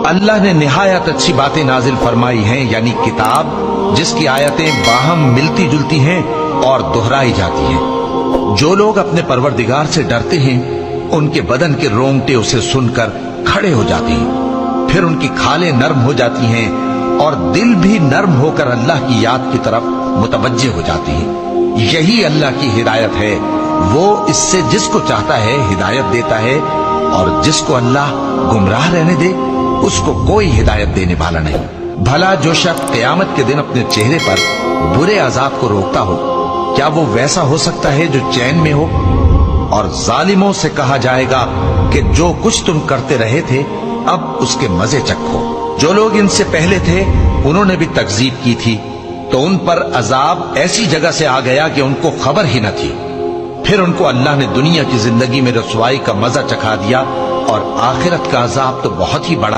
अल्लाह ने निहायत अच्छी बातें नाजिल फरमाई हैं, यानी किताब जिसकी आयतें बाहम मिलती जुलती हैं और दोहराई जाती हैं। जो लोग अपने परवरदिगार से डरते हैं उनके बदन के रोंगटे उसे सुनकर खड़े हो जाते हैं, फिर उनकी खालें नर्म हो जाती हैं और दिल भी नर्म होकर अल्लाह की याद की तरफ मुतवज्जे हो जाती हैं। यही अल्लाह की हिदायत है, वो इससे जिसको चाहता है हिदायत देता है और जिसको अल्लाह गुमराह रहने दे उसको कोई हिदायत देने वाला नहीं। भला जो शख्स क़यामत के दिन अपने चेहरे पर बुरे अजाब को रोकता हो, क्या वो वैसा हो सकता है जो चैन में हो? और जालिमों से कहा जाएगा कि जो कुछ तुम करते रहे थे अब उसके मजे चखो। जो लोग इनसे पहले थे उन्होंने भी तकजीब की थी, तो उन पर अजाब ऐसी जगह से आ गया कि उनको खबर ही न थी। फिर उनको अल्लाह ने दुनिया की जिंदगी में रसवाई का मजा चखा दिया और आखिरत का अजाब तो बहुत ही बड़ा